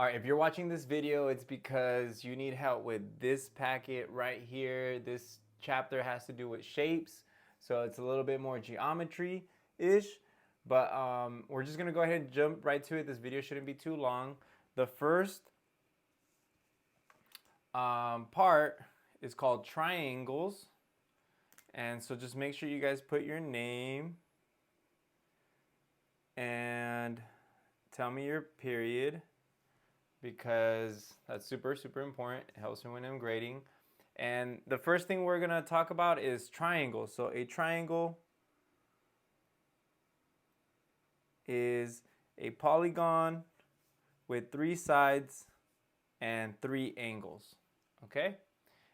All right, if you're watching this video, it's because you need help with this packet right here. This chapter has to do with shapes, so it's a little bit more geometry-ish, but we're just gonna go ahead and jump right to it. This video shouldn't be too long. The first part is called triangles, and so just make sure you guys put your name and tell me your period, because that's super important. It helps me when I'm grading. And the first thing we're gonna talk about is triangles. So a triangle is a polygon with 3 sides and 3 angles, okay?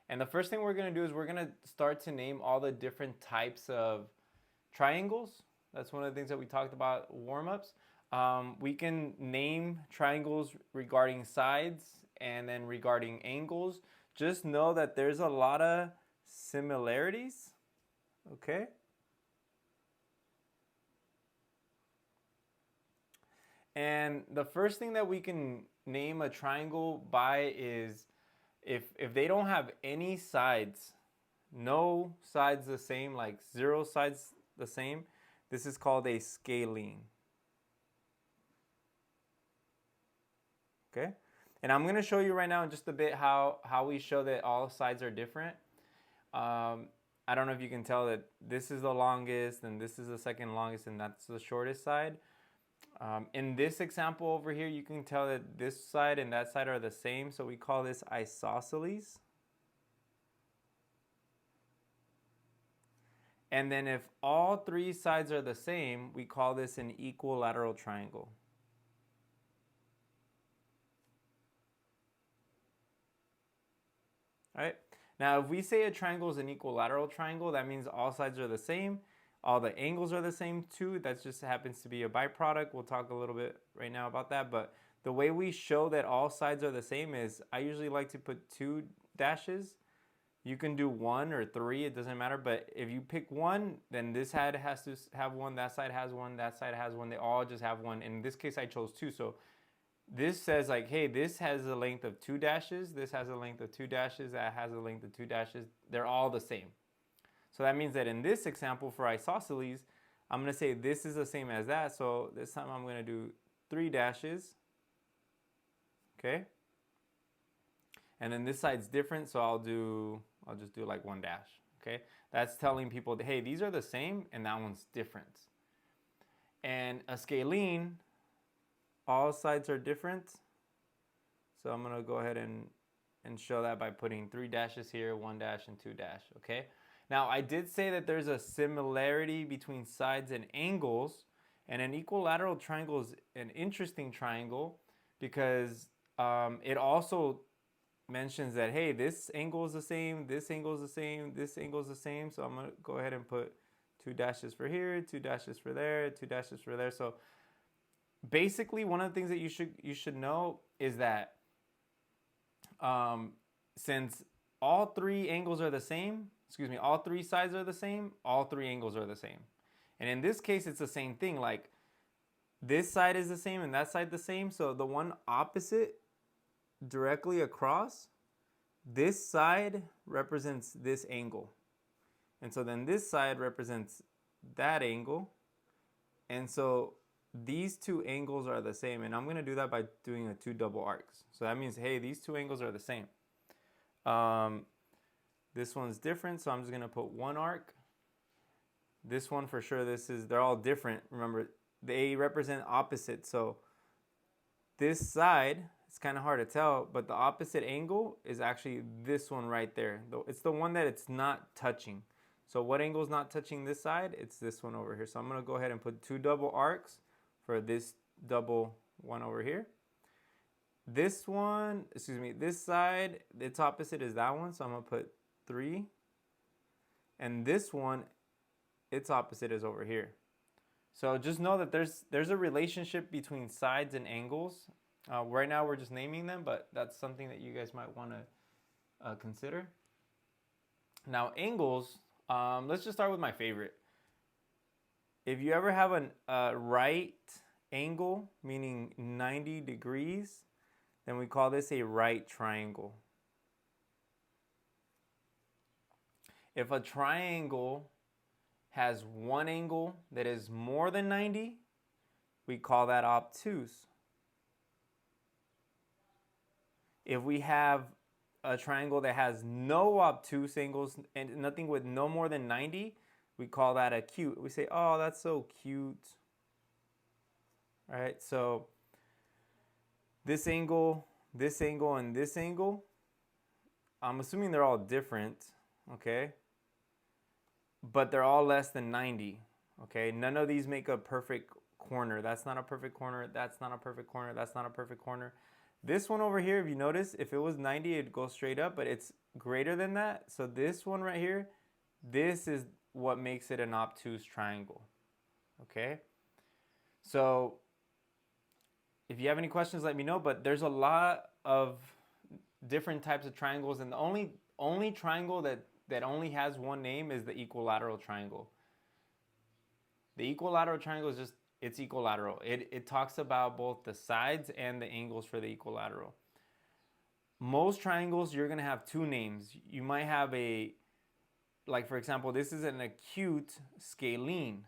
And the first thing we're gonna do is we're gonna start to name all the different types of triangles. That's one of the things that we talked about warm-ups. We can name triangles regarding sides and then regarding angles. Just know that there's a lot of similarities, okay? And the first thing that we can name a triangle by is if they don't have any sides, no sides the same, like 0 sides the same, this is called a scalene. Okay, and I'm going to show you right now in just a bit how we show that all sides are different. I don't know if you can tell that this is the longest and this is the second longest and that's the shortest side. In this example over here, you can tell that this side and that side are the same, so we call this isosceles. And then if all 3 sides are the same, we call this an equilateral triangle. All right. Now, if we say a triangle is an equilateral triangle, that means all sides are the same. All the angles are the same too. That just happens to be a byproduct. We'll talk a little bit right now about that. But the way we show that all sides are the same is I usually like to put 2 dashes. You can do 1 or 3, it doesn't matter. But if you pick 1, then this side has to have 1, that side has 1, that side has 1. They all just have 1. In this case, I chose 2. So this says like, hey, this has a length of 2 dashes. This has a length of 2 dashes. That has a length of 2 dashes. They're all the same. So that means that in this example for isosceles, I'm going to say this is the same as that. So this time I'm going to do 3 dashes. Okay. And then this side's different, so I'll just do like 1 dash. Okay. That's telling people, hey, these are the same and that one's different. And a scalene, all sides are different. So I'm going to go ahead and show that by putting 3 dashes here, 1 dash and 2 dash, okay? Now, I did say that there's a similarity between sides and angles, and an equilateral triangle is an interesting triangle because it also mentions that, hey, this angle is the same, this angle is the same, this angle is the same. So I'm going to go ahead and put 2 dashes for here, 2 dashes for there, 2 dashes for there. So basically, one of the things that you should know is that since all 3 angles are the same, all 3 sides are the same, all 3 angles are the same. And in this case, it's the same thing. Like this side is the same and that side the same. So the one opposite directly across, this side represents this angle. And so then this side represents that angle. And so these 2 angles are the same, and I'm going to do that by doing a 2 double arcs. So that means, hey, these 2 angles are the same. This one's different, so I'm just going to put 1 arc. This one for sure, they're all different. Remember, they represent opposites. So this side, it's kind of hard to tell, but the opposite angle is actually this one right there. It's the one that it's not touching. So what angle is not touching this side? It's this one over here. So I'm going to go ahead and put 2 double arcs for this double one over here. This one, this side, its opposite is that one, so I'm going to put 3. And this one, its opposite is over here. So just know that there's a relationship between sides and angles. Right now we're just naming them, but that's something that you guys might want to consider. Now angles, let's just start with my favorite. If you ever have a right angle, meaning 90 degrees, then we call this a right triangle. If a triangle has one angle that is more than 90, we call that obtuse. If we have a triangle that has no obtuse angles and nothing with no more than 90, we call that acute. We say, oh, that's so cute. All right, so this angle, and this angle, I'm assuming they're all different, okay? But they're all less than 90, okay? None of these make a perfect corner. That's not a perfect corner. That's not a perfect corner. That's not a perfect corner. This one over here, if you notice, if it was 90, it'd go straight up, but it's greater than that. So this one right here, this is what makes it an obtuse triangle, okay? So if you have any questions, let me know, but there's a lot of different types of triangles, and the only triangle that only has one name is the equilateral triangle. The equilateral triangle is just, it's equilateral. It talks about both the sides and the angles for the equilateral. Most triangles, you're going to have two names. You might have like for example, this is an acute scalene.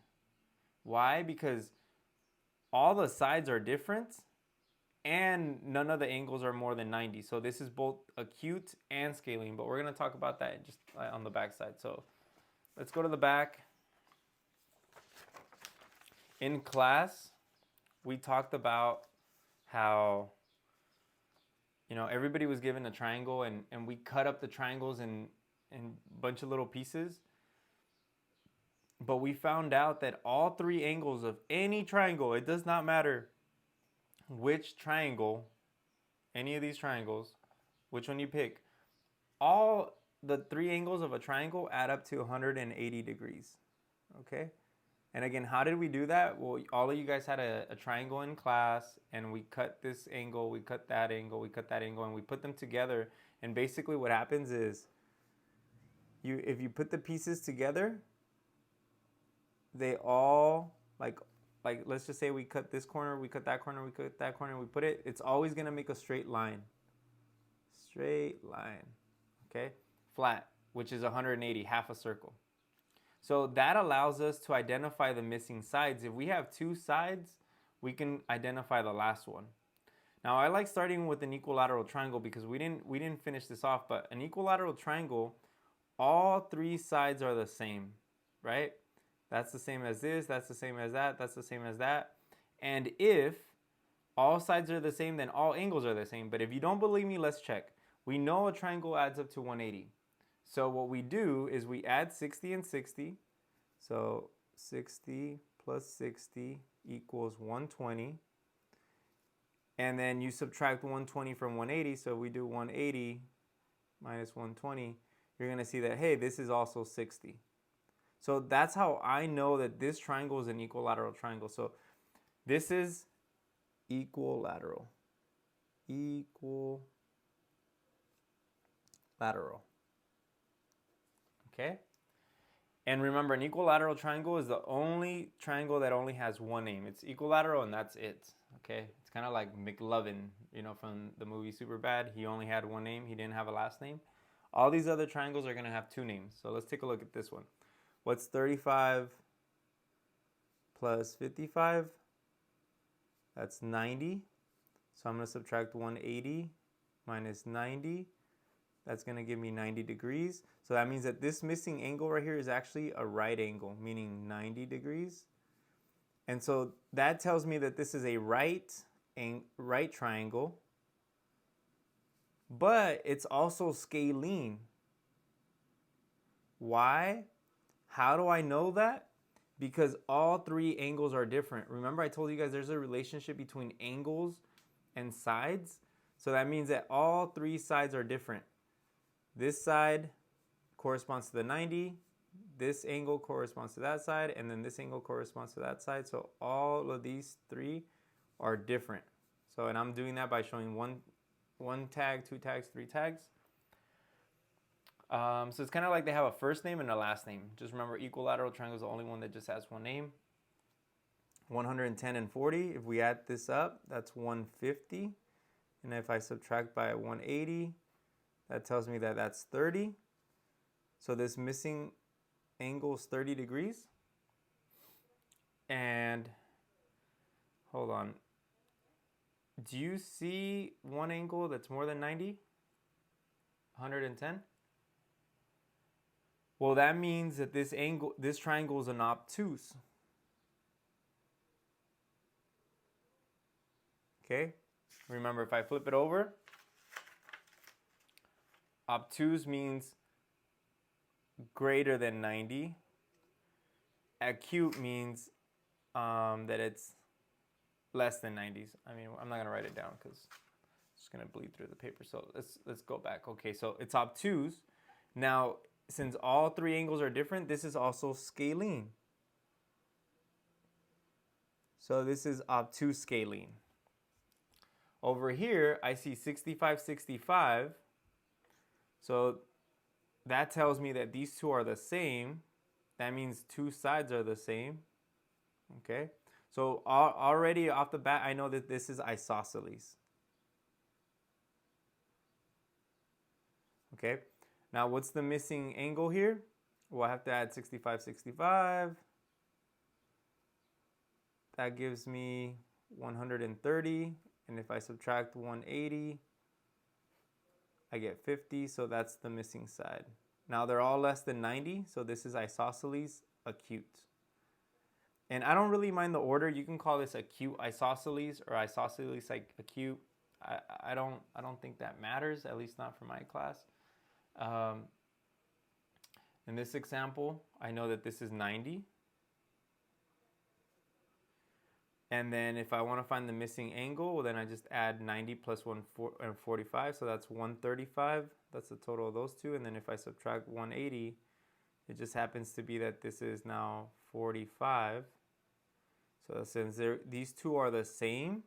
Why? Because all the sides are different and none of the angles are more than 90. So this is both acute and scalene, but we're going to talk about that just on the back side. So let's go to the back. In class, we talked about how, everybody was given a triangle and we cut up the triangles in a bunch of little pieces. But we found out that all three angles of any triangle, it does not matter which triangle, any of these triangles, which one you pick, all the three angles of a triangle add up to 180 degrees, okay? And again, how did we do that? Well, all of you guys had a triangle in class, and we cut this angle, we cut that angle, we cut that angle, and we put them together. And basically what happens is, if you put the pieces together, they all, like let's just say we cut this corner, we cut that corner, we cut that corner, we put it, it's always going to make a straight line. Straight line, okay? Flat, which is 180, half a circle. So that allows us to identify the missing sides. If we have two sides, we can identify the last one. Now I like starting with an equilateral triangle because we didn't finish this off, but an equilateral triangle, all three sides are the same, right? That's the same as this, that's the same as that, that's the same as that. And if all sides are the same, then all angles are the same. But if you don't believe me, let's check. We know a triangle adds up to 180. So what we do is we add 60 and 60. So 60 plus 60 equals 120. And then you subtract 120 from 180. So we do 180 minus 120. You're going to see that, hey, this is also 60. So that's how I know that this triangle is an equilateral triangle. So this is equilateral. Equilateral. Okay? And remember, an equilateral triangle is the only triangle that only has one name. It's equilateral and that's it. Okay? It's kind of like McLovin, from the movie Superbad. He only had one name. He didn't have a last name. All these other triangles are going to have two names. So let's take a look at this one. What's 35 plus 55? That's 90. So I'm going to subtract 180 minus 90. That's going to give me 90 degrees. So that means that this missing angle right here is actually a right angle, meaning 90 degrees. And so that tells me that this is a right triangle, but it's also scalene. Why? How do I know that? Because all three angles are different. Remember I told you guys there's a relationship between angles and sides? So that means that all three sides are different. This side corresponds to the 90, this angle corresponds to that side, and then this angle corresponds to that side. So all of these three are different. So, and I'm doing that by showing one tag, two tags, three tags. So it's kind of like they have a first name and a last name. Just remember, equilateral triangle is the only one that just has one name. 110 and 40, if we add this up, that's 150. And if I subtract by 180, that tells me that that's 30. So this missing angle is 30 degrees. And hold on. Do you see one angle that's more than 90? 110? Well, that means that this triangle is an obtuse. Okay? Remember, if I flip it over, obtuse means greater than 90. Acute means that it's less than 90s. I mean, I'm not going to write it down because it's just going to bleed through the paper. So let's go back. Okay, so it's obtuse. Now, since all three angles are different, this is also scalene. So this is obtuse scalene. Over here, I see 65, 65. So that tells me that these two are the same. That means two sides are the same. Okay? So already off the bat, I know that this is isosceles. Okay? Now, what's the missing angle here? Well, I have to add 65, 65. That gives me 130. And if I subtract 180, I get 50. So that's the missing side. Now, they're all less than 90. So this is isosceles acute. And I don't really mind the order. You can call this acute isosceles or isosceles like acute. I don't think that matters, at least not for my class. In this example, I know that this is 90. And then if I want to find the missing angle, well, then I just add 90 plus 145. So that's 135. That's the total of those two. And then if I subtract 180, it just happens to be that this is now 45. So since these two are the same,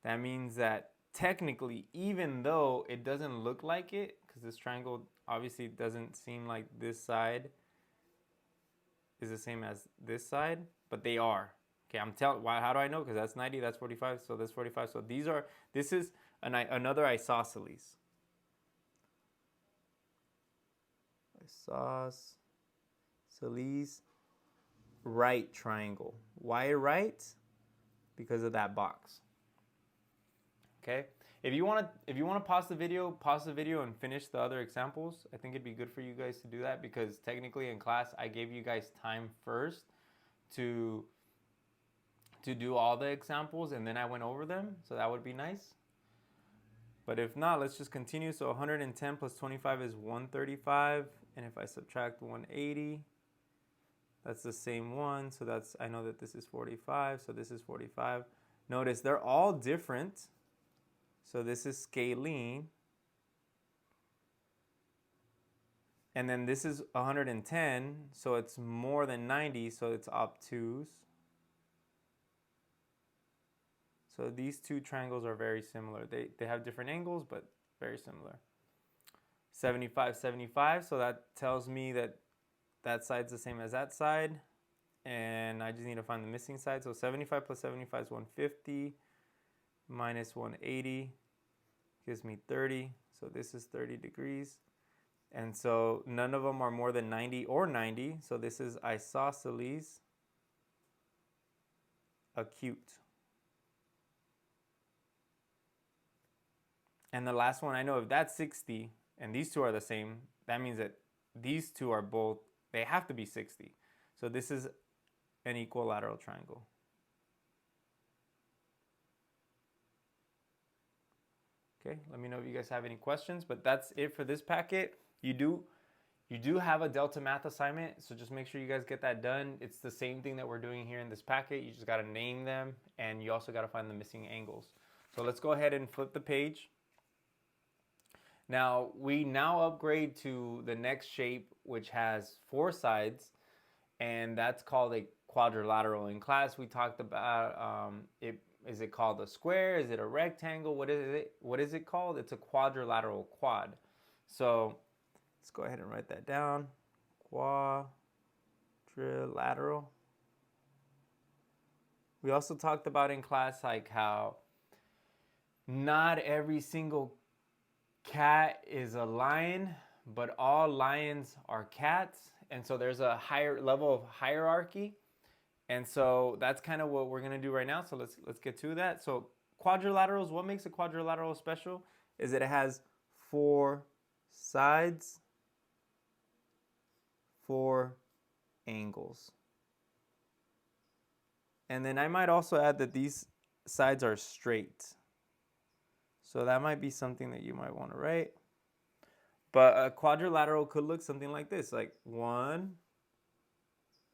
that means that technically, even though it doesn't look like it, because this triangle obviously doesn't seem like this side is the same as this side, but they are. Okay, I'm telling. Why? How do I know? Because that's 90, that's 45, so that's 45. So this is another isosceles. Isosceles right triangle. Why right? Because of that box. Okay. If you want to pause the video and finish the other examples. I think it'd be good for you guys to do that because technically in class I gave you guys time first to do all the examples and then I went over them. So that would be nice. But if not, let's just continue. So 110 plus 25 is 135. And if I subtract 180, that's the same one. So I know that this is 45. So this is 45. Notice they're all different. So this is scalene. And then this is 110. So it's more than 90. So it's obtuse. So these two triangles are very similar. They have different angles, but very similar. 75, 75. So that tells me that that side's the same as that side. And I just need to find the missing side. So 75 plus 75 is 150 minus 180 gives me 30. So this is 30 degrees. And so none of them are more than 90 or 90. So this is isosceles acute. And the last one, I know if that's 60 and these two are the same, that means that these two are both, they have to be 60. So this is an equilateral triangle. Okay, let me know if you guys have any questions, but that's it for this packet. You do have a Delta Math assignment, so just make sure you guys get that done. It's the same thing that we're doing here in this packet. You just got to name them, and you also got to find the missing angles. So let's go ahead and flip the page. Now, we upgrade to the next shape, which has 4 sides, and that's called a quadrilateral. In class, we talked about is it called a square? Is it a rectangle? What is it? What is it called? It's a quadrilateral quad. So let's go ahead and write that down. Quadrilateral. We also talked about in class like how not every single cat is a lion, but all lions are cats. And so there's a higher level of hierarchy. And so that's kind of what we're going to do right now. So let's get to that. So quadrilaterals, what makes a quadrilateral special is that it has 4 sides, 4 angles. And then I might also add that these sides are straight. So that might be something that you might want to write. But a quadrilateral could look something like this, like 1,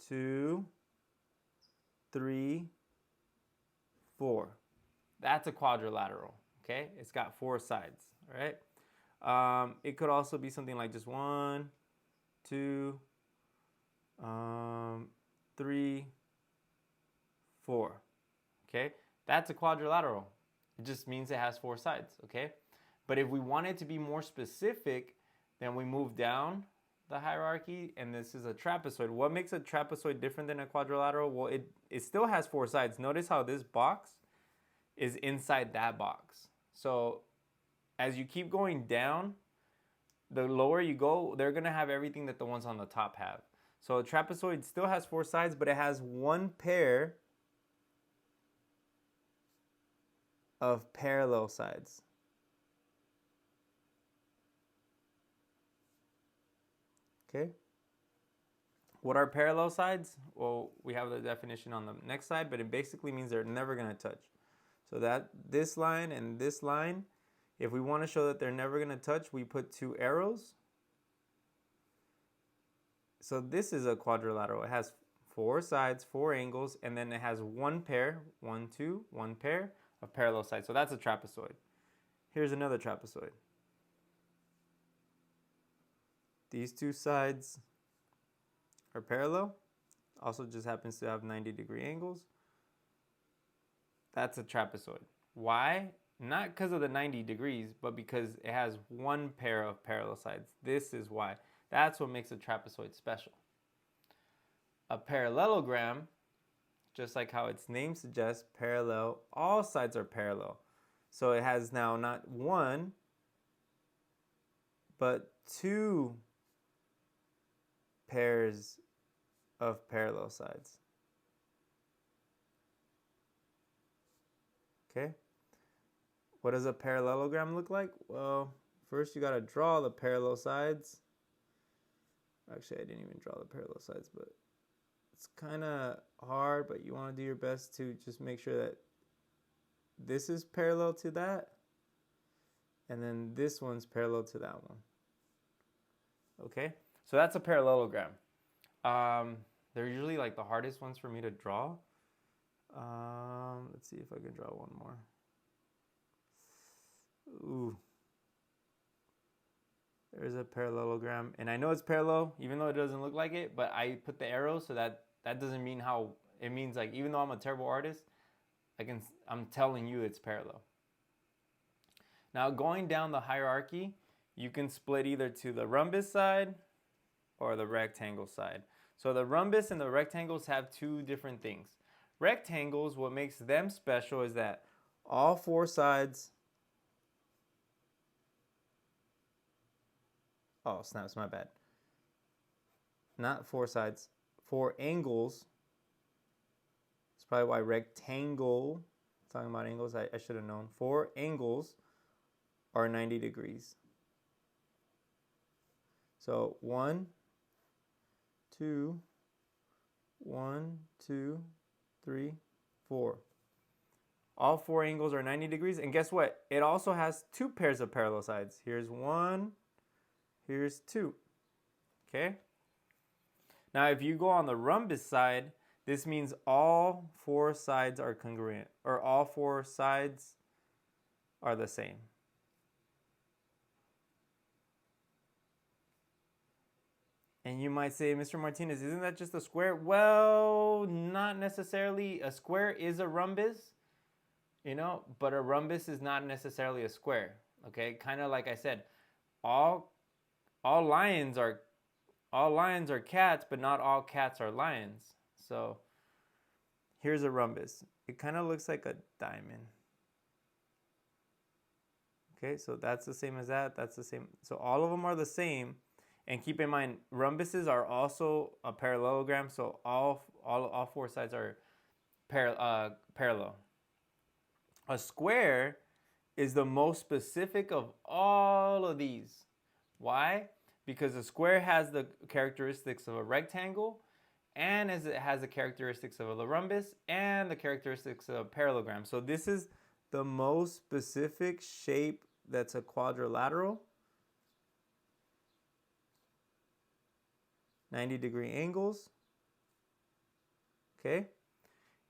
2, 3, 4. That's a quadrilateral, okay? It's got 4 sides, right? It could also be something like just 1, 2, 3, 4, okay? That's a quadrilateral. It just means it has 4 sides, okay? But if we want it to be more specific, then we move down the hierarchy, and this is a trapezoid. What makes a trapezoid different than a quadrilateral? Well, it still has 4 sides. Notice how this box is inside that box. So as you keep going down, the lower you go, they're gonna have everything that the ones on the top have. So a trapezoid still has 4 sides, but it has 1 pair of parallel sides. Okay. What are parallel sides? Well, we have the definition on the next slide, but it basically means they're never going to touch. So that this line and this line, if we want to show that they're never going to touch, we put 2 arrows. So this is a quadrilateral. It has 4 sides, 4 angles, and then it has 1 pair, 1, 2, 1 pair of parallel sides. So that's a trapezoid. Here's another trapezoid. These 2 sides are parallel. Also just happens to have 90-degree angles. That's a trapezoid. Why? Not because of the 90 degrees, but because it has 1 pair of parallel sides. This is why. That's what makes a trapezoid special. A parallelogram, just like how its name suggests, parallel, all sides are parallel. So it has now not 1, but 2 pairs of parallel sides. Okay? What does a parallelogram look like? Well, first you got to draw the parallel sides. Actually, I didn't even draw the parallel sides, but it's kind of hard, but you want to do your best to just make sure that this is parallel to that, and then this one's parallel to that one. Okay? So that's a parallelogram. They're usually like the hardest ones for me to draw. Let's see if I can draw one more. Ooh. There's a parallelogram. And I know it's parallel, even though it doesn't look like it, but I put the arrow so that doesn't mean how, it means like, even though I'm a terrible artist, I'm telling you it's parallel. Now going down the hierarchy, you can split either to the rhombus side or the rectangle side. So the rhombus and the rectangles have 2 different things. Rectangles, what makes them special is that all 4 sides, oh snaps, my bad. Not 4 sides, 4 angles. That's probably why rectangle, talking about angles, I should have known. 4 angles are 90 degrees. So 1, 2, 1, 2, 3, 4. All 4 angles are 90 degrees. And guess what? It also has 2 pairs of parallel sides. Here's 1, here's 2. Okay? Now, if you go on the rhombus side, this means all 4 sides are congruent, or all 4 sides are the same. And you might say, Mr. Martinez, isn't that just a square? Well, not necessarily. A square is a rhombus, but a rhombus is not necessarily a square. Okay, kind of like I said, all lions are cats, but not all cats are lions. So here's a rhombus. It kind of looks like a diamond. Okay, so that's the same as that. That's the same. So all of them are the same. And keep in mind, rhombuses are also a parallelogram. So all four sides are parallel. A square is the most specific of all of these. Why? Because a square has the characteristics of a rectangle, and as it has the characteristics of a rhombus and the characteristics of a parallelogram. So this is the most specific shape that's a quadrilateral. 90-degree angles. Okay.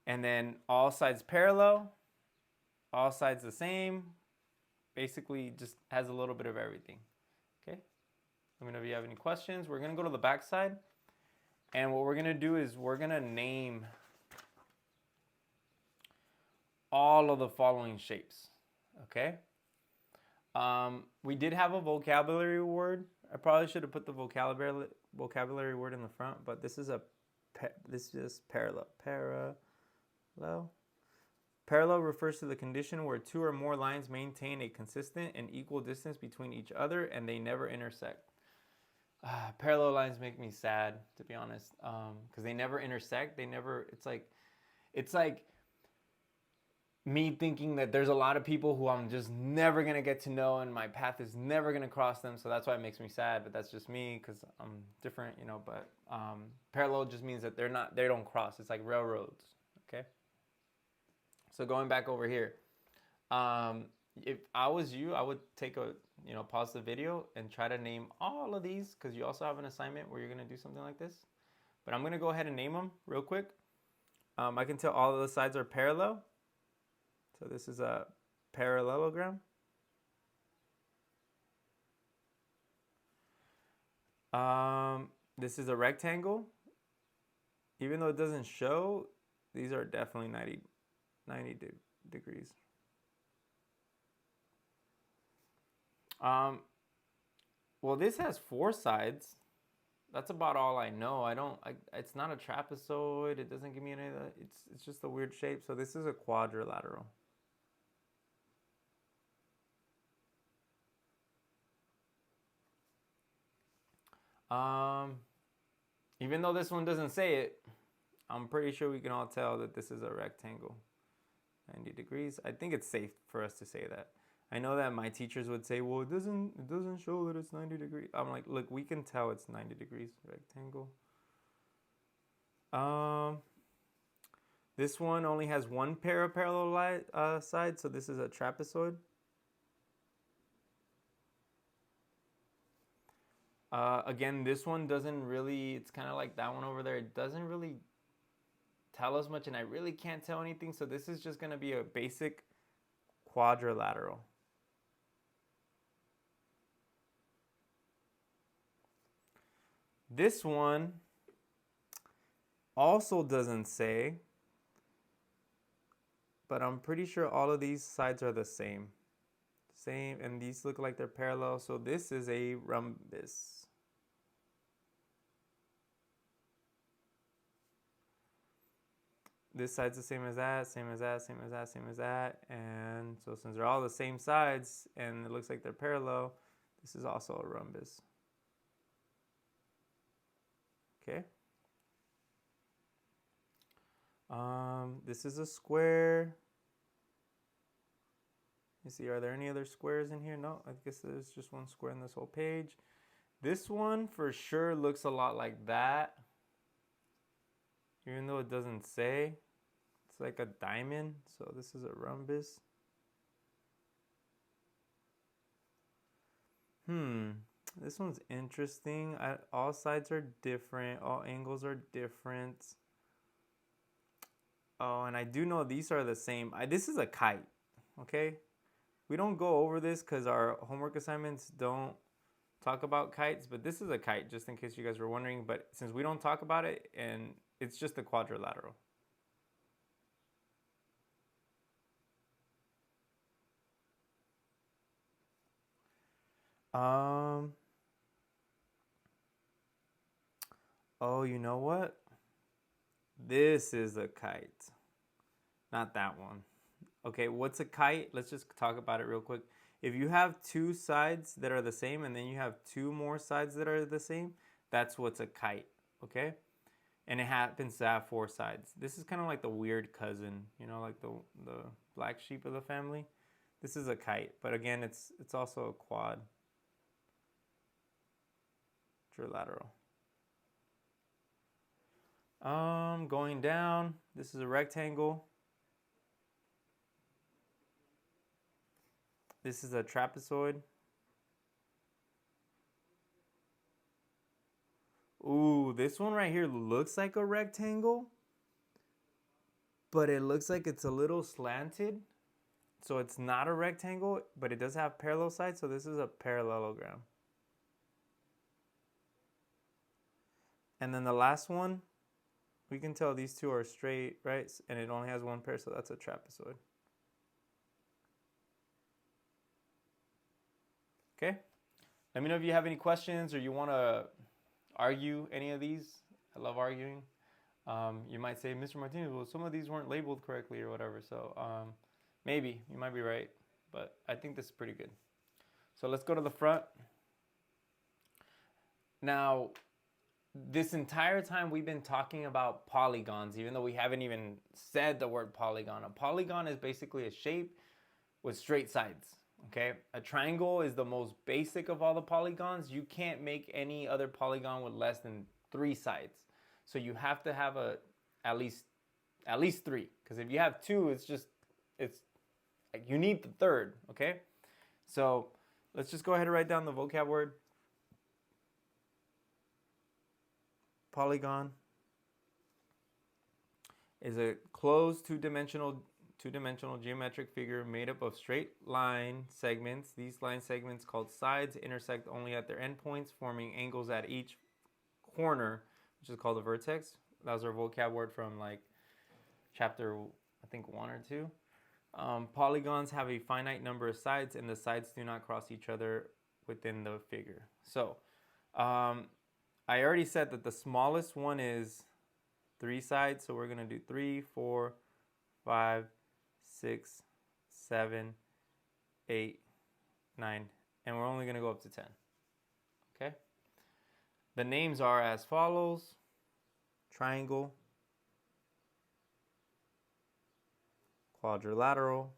And then all sides parallel, all sides the same. Basically just has a little bit of everything. Okay. Let me know if you have any questions. We're going to go to the back side. And what we're going to do is we're going to name all of the following shapes. Okay. We did have a vocabulary word. I probably should have put the vocabulary word in the front, but this is parallel. Parallel refers to the condition where two or more lines maintain a consistent and equal distance between each other and they never intersect. Parallel lines make me sad, to be honest, because they never intersect. It's like me thinking that there's a lot of people who I'm just never going to get to know and my path is never going to cross them. So that's why it makes me sad, but that's just me because I'm different, you know, but parallel just means that they don't cross. It's like railroads. Okay. So going back over here, if I was you, I would pause the video and try to name all of these because you also have an assignment where you're going to do something like this. But I'm going to go ahead and name them real quick. I can tell all of the sides are parallel. So this is a parallelogram. This is a rectangle. Even though it doesn't show, these are definitely 90 degrees. Well, this has four sides. That's about all I know. It's not a trapezoid. It doesn't give me any of that. It's just a weird shape. So this is a quadrilateral. Even though this one doesn't say it, I'm pretty sure we can all tell that this is a rectangle. 90 degrees. I think it's safe for us to say that. I know that my teachers would say, well, it doesn't show that it's 90 degrees. I'm like, look, we can tell it's 90 degrees rectangle. This one only has one pair of parallel sides, so this is a trapezoid. Again, this one doesn't really, it's kind of like that one over there. It doesn't really tell us much, and I really can't tell anything. So this is just going to be a basic quadrilateral. This one also doesn't say, but I'm pretty sure all of these sides are the same. And these look like they're parallel. So this is a rhombus. This side's the same as that, same as that, same as that, same as that. And so since they're all the same sides and it looks like they're parallel, this is also a rhombus. Okay. This is a square. You see, are there any other squares in here? No, I guess there's just one square in this whole page. This one for sure looks a lot like that. Even though it doesn't say. It's like a diamond. So this is a rhombus. This one's interesting. All sides are different. All angles are different. Oh, and I do know these are the same. This is a kite, okay? We don't go over this because our homework assignments don't talk about kites, but this is a kite, just in case you guys were wondering. But since we don't talk about it, and it's just a quadrilateral. Oh, you know what? This is a kite. Not that one. Okay, what's a kite? Let's just talk about it real quick. If you have two sides that are the same and then you have two more sides that are the same, that's what's a kite, okay? And it happens to have four sides. This is kind of like the weird cousin, you know, like the black sheep of the family. This is a kite, but again, it's also a quadrilateral. Going down, this is a rectangle. This is a trapezoid. Ooh, this one right here looks like a rectangle, but it looks like it's a little slanted. So it's not a rectangle, but it does have parallel sides, so this is a parallelogram. And then the last one, we can tell these two are straight, right? And it only has one pair, so that's a trapezoid. Okay? Let me know if you have any questions or you want to argue any of these. I love arguing. You might say, Mr. Martinez, well, some of these weren't labeled correctly or whatever. So maybe, you might be right. But I think this is pretty good. So let's go to the front. Now, this entire time we've been talking about polygons, even though we haven't even said the word polygon. A polygon is basically a shape with straight sides, okay? A triangle is the most basic of all the polygons. You can't make any other polygon with less than 3 sides. So you have to have at least 3, because if you have 2, it's like you need the third, okay? So let's just go ahead and write down the vocab word. Polygon is a closed two-dimensional geometric figure made up of straight line segments. These line segments, called sides, intersect only at their endpoints, forming angles at each corner, which is called a vertex. That was our vocab word from like chapter, I think 1 or 2. Polygons have a finite number of sides, and the sides do not cross each other within the figure. So I already said that the smallest one is 3 sides, so we're going to do 3, 4, 5, 6, 7, 8, 9, and we're only going to go up to 10. Okay? The names are as follows: triangle, quadrilateral,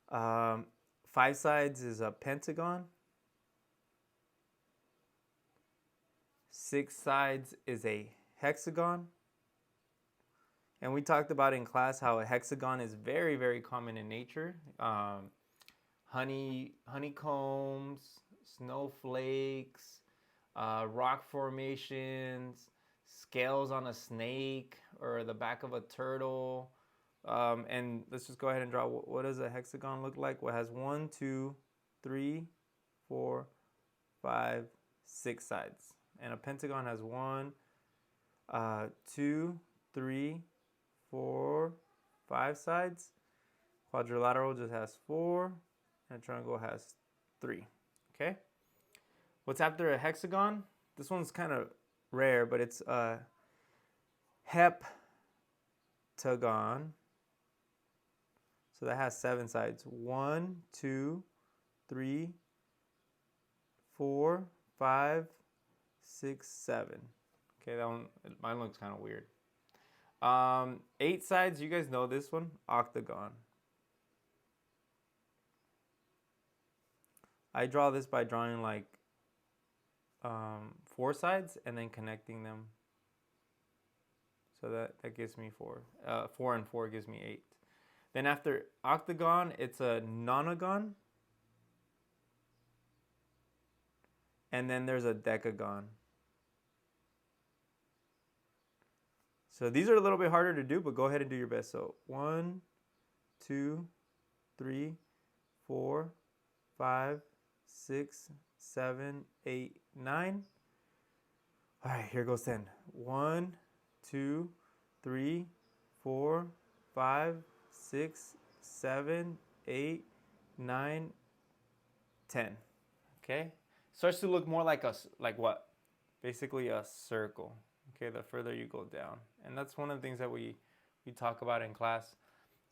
five sides is a pentagon. 6 sides is a hexagon. And we talked about in class how a hexagon is very, very common in nature. Honeycombs, snowflakes, rock formations, scales on a snake or the back of a turtle. And let's just go ahead and draw. What does a hexagon look like? Well, it has 1, 2, 3, 4, 5, 6 sides. And a pentagon has 1, 2, 3, 4, 5 sides. Quadrilateral just has 4, and a triangle has 3. Okay? What's after a hexagon? This one's kind of rare, but it's a heptagon. So that has 7 sides. 1, 2, 3, 4, 5, 6, 7. Okay, that one, mine looks kind of weird. 8 sides, you guys know this one, octagon. I draw this by drawing like 4 sides and then connecting them. So that gives me 4. 4 and 4 gives me 8. Then after octagon, it's a nonagon. And then there's a decagon. So these are a little bit harder to do, but go ahead and do your best. So 1, 2, 3, 4, 5, 6, 7, 8, 9. All right, here goes 10. 1, 2, 3, 4, 5, 6, 7, 8, 9, 10. Okay? Starts to look more like what? Basically a circle. Okay, the further you go down. And that's one of the things that we you talk about in class.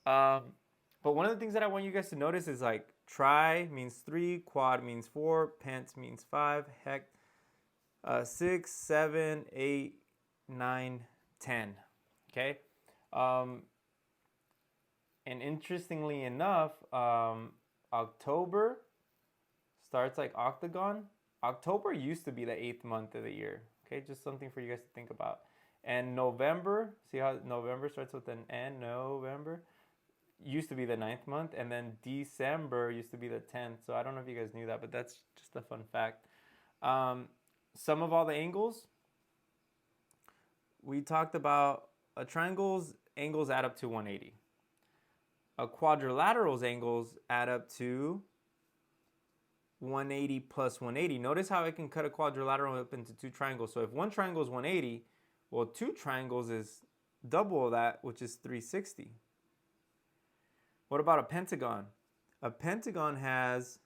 Um, but one of the things that I want you guys to notice is like tri means 3, quad means 4, pent means 5, hect 6, 7, 8, 9, 10. Okay. Um, and interestingly enough, October starts like octagon. October used to be the 8th month of the year. Okay, just something for you guys to think about. And November, see how November starts with an N? November used to be the 9th month, and then December used to be the 10th. So I don't know if you guys knew that, but that's just a fun fact. Sum of all the angles. We talked about a triangle's angles add up to 180. A quadrilateral's angles add up to 180 plus 180. Notice how I can cut a quadrilateral up into 2 triangles. So if one triangle is 180, well, 2 triangles is double that, which is 360. What about a pentagon? A pentagon has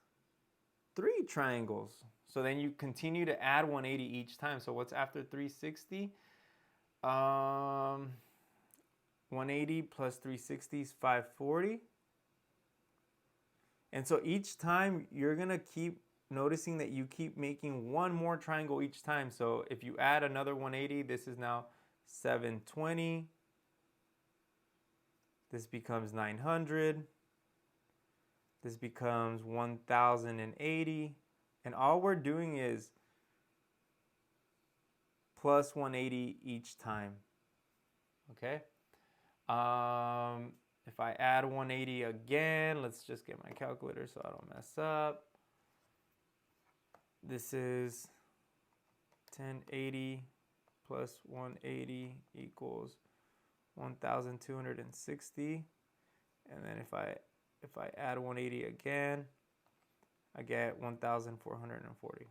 3 triangles. So then you continue to add 180 each time. So what's after 360? 180 plus 360 is 540. And so each time you're going to keep noticing that you keep making one more triangle each time. So if you add another 180, this is now 720. This becomes 900. This becomes 1080. And all we're doing is plus 180 each time. Okay? If I add 180 again, let's just get my calculator so I don't mess up. This is 1080 plus 180 equals 1260. And then if I add 180 again, I get 1440.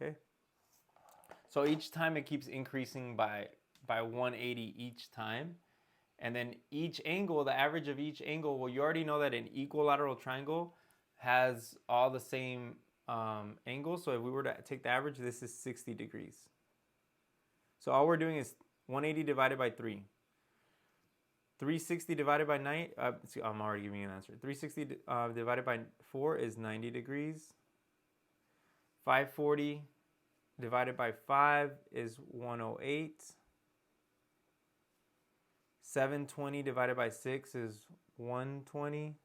Okay? So each time it keeps increasing by 180 each time. And then each angle, the average of each angle, well, you already know that an equilateral triangle has all the same angles. So if we were to take the average, this is 60 degrees. So all we're doing is 180 divided by 3. 360 divided by 9, I'm already giving you an answer. 360 divided by 4 is 90 degrees. 540 divided by 5 is 108. 720 divided by 6 is 120.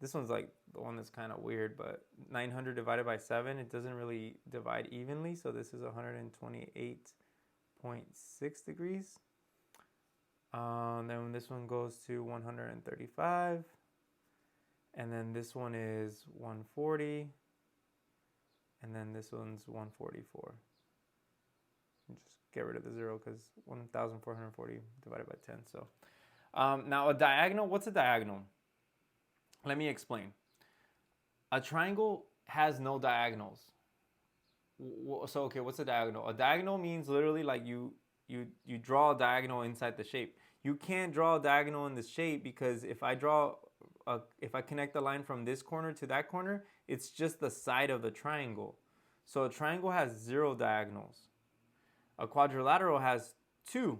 This one's like the one that's kind of weird, but 900 divided by 7, it doesn't really divide evenly. So this is 128.6 degrees. Then this one goes to 135. And then this one is 140. And then this one's 144. Just get rid of the 0 because 1,440 divided by 10. So now a diagonal, what's a diagonal? Let me explain. A triangle has no diagonals. So, okay, what's a diagonal? A diagonal means literally like you draw a diagonal inside the shape. You can't draw a diagonal in this shape because if I connect the line from this corner to that corner, it's just the side of the triangle. So a triangle has 0 diagonals. A quadrilateral has 2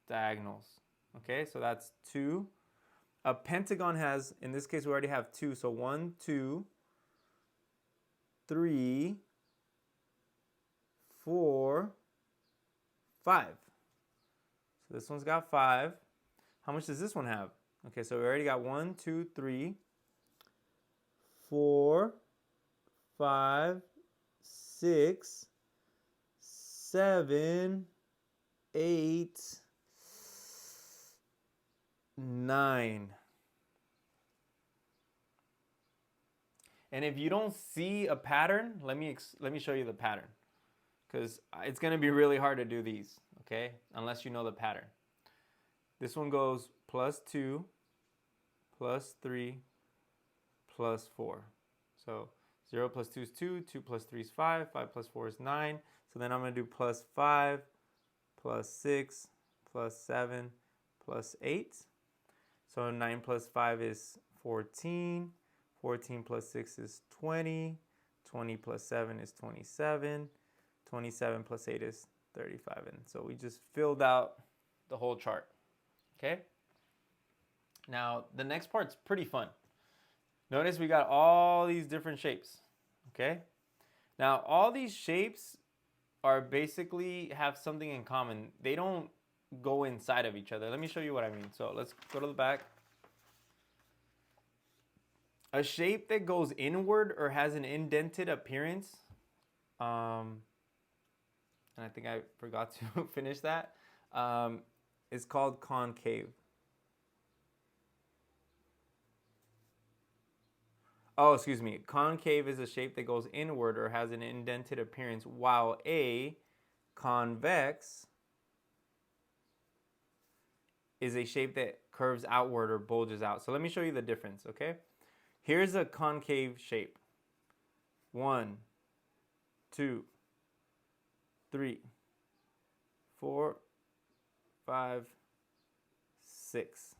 diagonals. Okay, so that's 2. A pentagon has, in this case, we already have 2. So 1, 2, 3, 4, 5. So this one's got 5. How much does this one have? Okay, so we already got 1, 2, 3, 4, 5, 6, 7, 8, 9. And if you don't see a pattern, let me show you the pattern, because it's going to be really hard to do these, okay, unless you know the pattern. This one goes plus 2, plus 3, plus 4. So 0 plus 2 is 2, 2 plus 3 is 5, 5 plus 4 is 9. So then I'm going to do plus 5, plus 6, plus 7, plus 8. So 9 plus 5 is 14. 14 plus 6 is 20. 20 plus 7 is 27. 27 plus 8 is 37. And so we just filled out the whole chart. Okay. Now, the next part's pretty fun. Notice we got all these different shapes. Okay. Now, all these shapes are basically have something in common. They don't go inside of each other. Let me show you what I mean. So let's go to the back. A shape that goes inward or has an indented appearance, and I think I forgot to finish that, is called concave. Oh, excuse me. Concave is a shape that goes inward or has an indented appearance, while a convex is a shape that curves outward or bulges out. So let me show you the difference, okay? Here's a concave shape. 1, 2, 3, 4, 5, 6.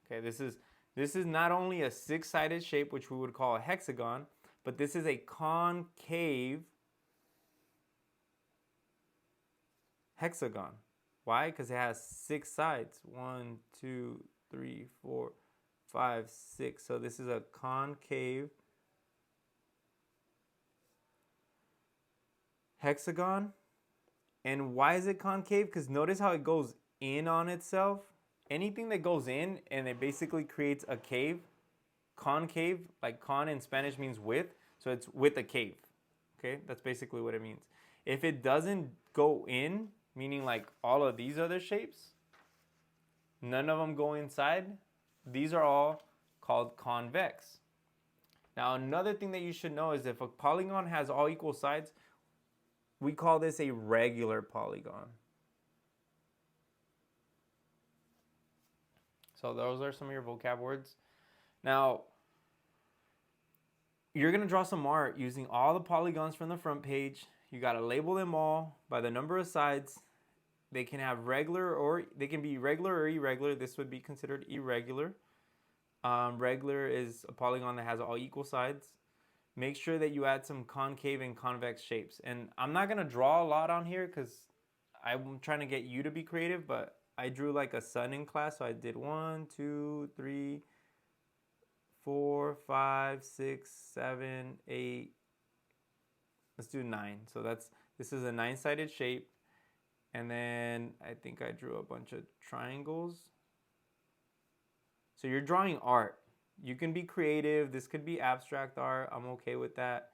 Okay, this is not only a six-sided shape, which we would call a hexagon, but this is a concave hexagon. Why? Because it has 6 sides. 1, 2, 3, 4, 5, 6. So this is a concave hexagon. And why is it concave? Because notice how it goes in on itself. Anything that goes in and it basically creates a cave, concave, like con in Spanish means with, so it's with a cave. Okay, that's basically what it means. If it doesn't go in, meaning like all of these other shapes, none of them go inside, these are all called convex. Now, another thing that you should know is if a polygon has all equal sides, we call this a regular polygon. So those are some of your vocab words. Now, you're going to draw some art using all the polygons from the front page. You got to label them all by the number of sides. They can have regular or they can be regular or irregular. This would be considered irregular. Regular is a polygon that has all equal sides. Make sure that you add some concave and convex shapes. And I'm not going to draw a lot on here because I'm trying to get you to be creative, but I drew like a sun in class. So I did 1, 2, 3, 4, 5, 6, 7, 8. Let's do 9. So this is a 9-sided shape. And then I think I drew a bunch of triangles. So you're drawing art. You can be creative. This could be abstract art. I'm okay with that.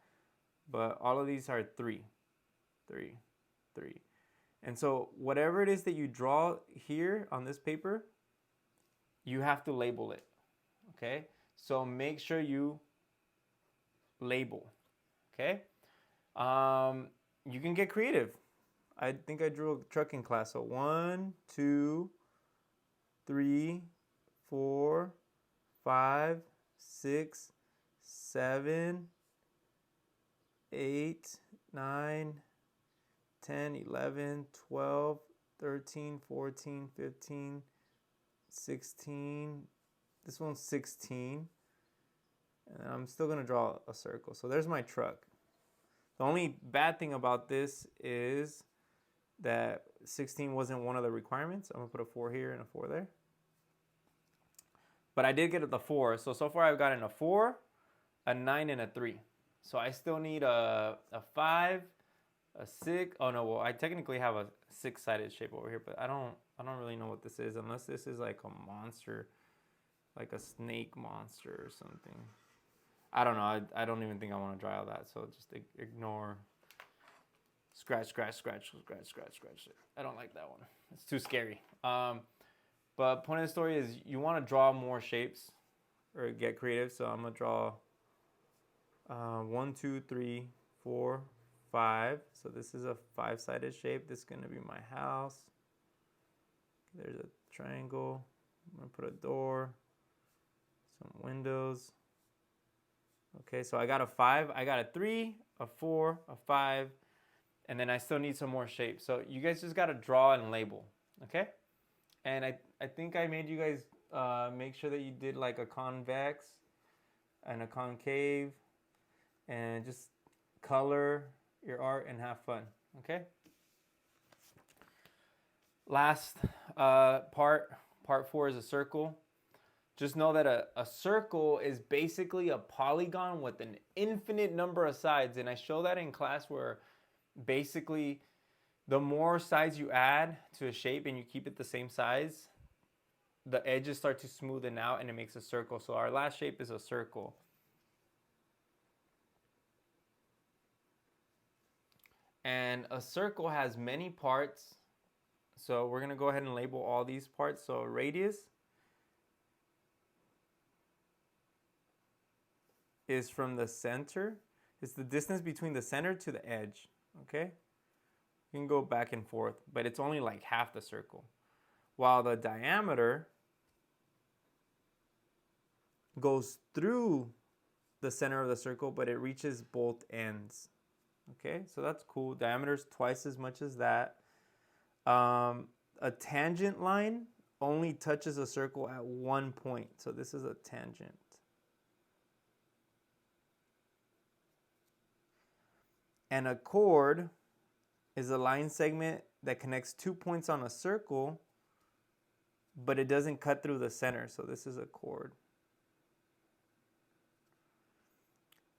But all of these are 3, 3, 3. And so whatever it is that you draw here on this paper, you have to label it. Okay? So make sure you label. Okay? You can get creative. I think I drew a truck in class. So 1, 2, 3, 4, 5, 6, 7, 8, 9, 10, 11, 12, 13, 14, 15, 16. This one's 16. And I'm still going to draw a circle. So there's my truck. The only bad thing about this is that 16 wasn't one of the requirements. I'm going to put a 4 here and a 4 there. But I did get the 4. So far I've gotten a 4, a 9, and a 3. So I still need a 5, a 6. Oh no, well I technically have a 6-sided shape over here, but I don't really know what this is unless this is like a monster, like a snake monster or something. I don't know. I don't even think I want to draw all that. So just ignore. Scratch, scratch, scratch, scratch, scratch, scratch. I don't like that one. It's too scary. But point of the story is you want to draw more shapes or get creative. So I'm going to draw 1, 2, 3, 4, 5. So this is a 5-sided shape. This is going to be my house. There's a triangle. I'm going to put a door, some windows. Okay, so I got a 5, I got a 3, a 4, a 5, and then I still need some more shapes. So you guys just got to draw and label, okay? And I think I made you guys make sure that you did like a convex and a concave and just color your art and have fun, okay? Last part part 4 is a circle. Just know that a circle is basically a polygon with an infinite number of sides. And I show that in class where basically the more sides you add to a shape and you keep it the same size, the edges start to smoothen out and it makes a circle. So our last shape is a circle. And a circle has many parts. So we're going to go ahead and label all these parts. So radius is from the center. It's the distance between the center to the edge. Okay? You can go back and forth, but it's only like half the circle. While the diameter goes through the center of the circle, but it reaches both ends. Okay, so that's cool. Diameter is twice as much as that. A tangent line only touches a circle at one point. So this is a tangent. And a chord is a line segment that connects 2 points on a circle, but it doesn't cut through the center. So this is a chord.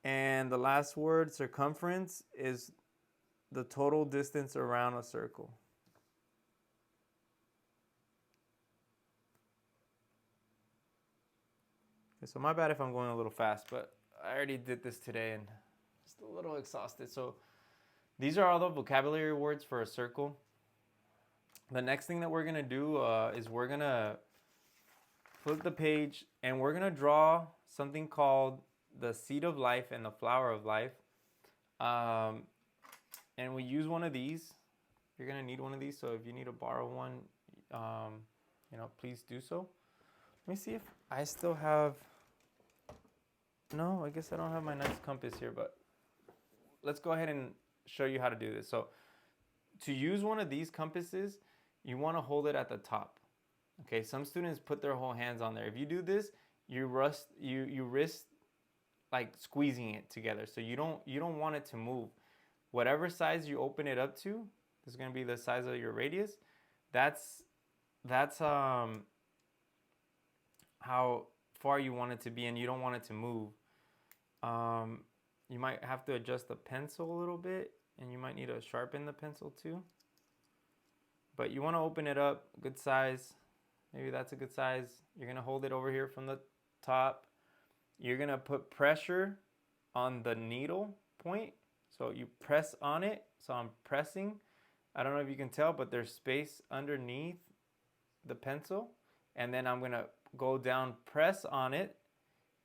And the last word, circumference, is the total distance around a circle. Okay, so my bad if I'm going a little fast, but I already did this today and just a little exhausted. So these are all the vocabulary words for a circle. The next thing that we're going to do is we're going to flip the page and we're going to draw something called the seed of life and the flower of life. And we use one of these. You're going to need one of these. So if you need to borrow one, please do so. Let me see if I still have... No, I guess I don't have my nice compass here, but let's go ahead and show you how to do this. So to use one of these compasses, you want to hold it at the top. Okay, some students put their whole hands on there. If you do this, you risk like squeezing it together. So you don't want it to move. Whatever size you open it up to, this is going to be the size of your radius. That's how far you want it to be, and you don't want it to move. You might have to adjust the pencil a little bit, and you might need to sharpen the pencil too. But you want to open it up, good size. Maybe that's a good size. You're going to hold it over here from the top. You're going to put pressure on the needle point. So you press on it. So I'm pressing. I don't know if you can tell, but there's space underneath the pencil. And then I'm going to go down, press on it.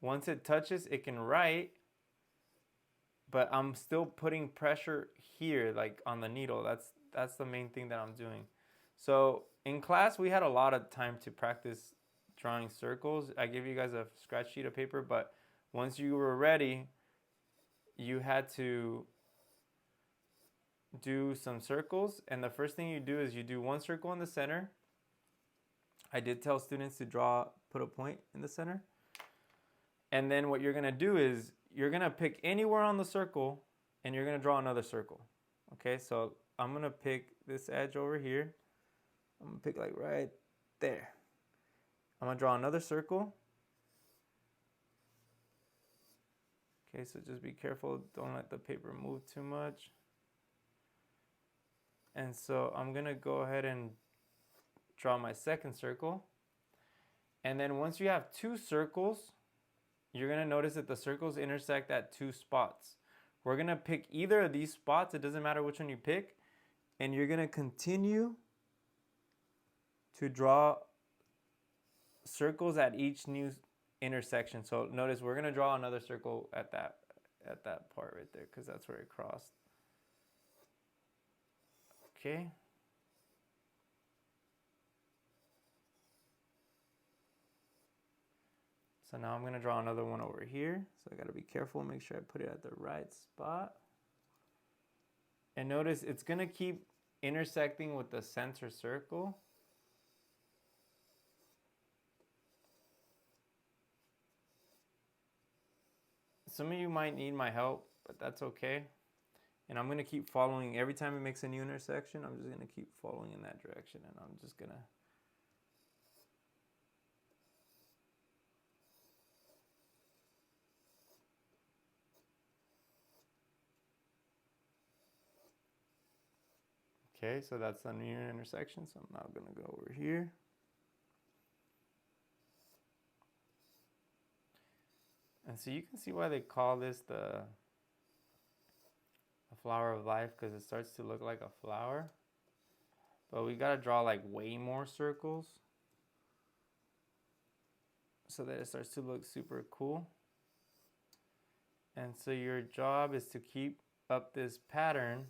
Once it touches, it can write. But I'm still putting pressure here, like on the needle. That's the main thing that I'm doing. So in class, we had a lot of time to practice drawing circles. I gave you guys a scratch sheet of paper, but once you were ready, you had to do some circles. And the first thing you do is you do one circle in the center. I did tell students to put a point in the center. And then what you're going to do is you're going to pick anywhere on the circle and you're going to draw another circle. Okay, so I'm going to pick this edge over here. I'm going to pick like right there. I'm going to draw another circle. Okay, so just be careful. Don't let the paper move too much. And so I'm going to go ahead and draw my second circle. And then once you have two circles, you're going to notice that the circles intersect at two spots. We're going to pick either of these spots. It doesn't matter which one you pick. And you're going to continue to draw circles at each new intersection. So notice we're going to draw another circle at that part right there because that's where it crossed. Okay. So now I'm going to draw another one over here. So I got to be careful, make sure I put it at the right spot. And notice it's going to keep intersecting with the center circle. Some of you might need my help, but that's okay. And I'm going to keep following. Every time it makes a new intersection, I'm just going to keep following in that direction. And I'm just going to Okay, so that's the new intersection. So I'm now gonna go over here. And so you can see why they call this the flower of life, because it starts to look like a flower. But we gotta draw like way more circles so that it starts to look super cool. And so your job is to keep up this pattern.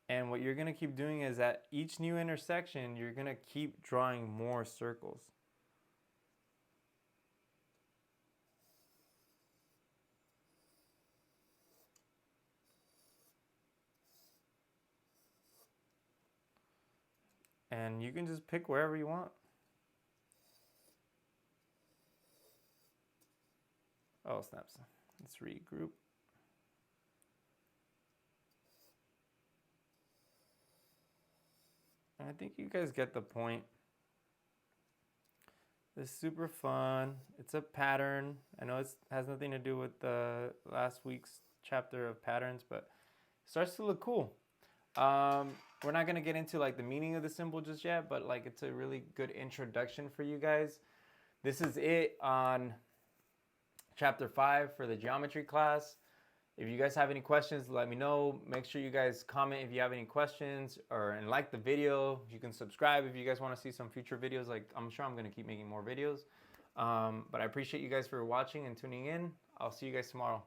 And what you're gonna keep doing is at each new intersection, you're gonna keep drawing more circles. And you can just pick wherever you want. Oh, snaps. Let's regroup. And I think you guys get the point. It's super fun. It's a pattern. I know it has nothing to do with the last week's chapter of patterns, but it starts to look cool. We're not gonna get into like the meaning of the symbol just yet, but like it's a really good introduction for you guys. This is it on chapter 5 for the geometry class. If you guys have any questions, let me know. Make sure you guys comment if you have any questions and like the video. You can subscribe if you guys want to see some future videos. Like I'm sure I'm going to keep making more videos. But I appreciate you guys for watching and tuning in. I'll see you guys tomorrow.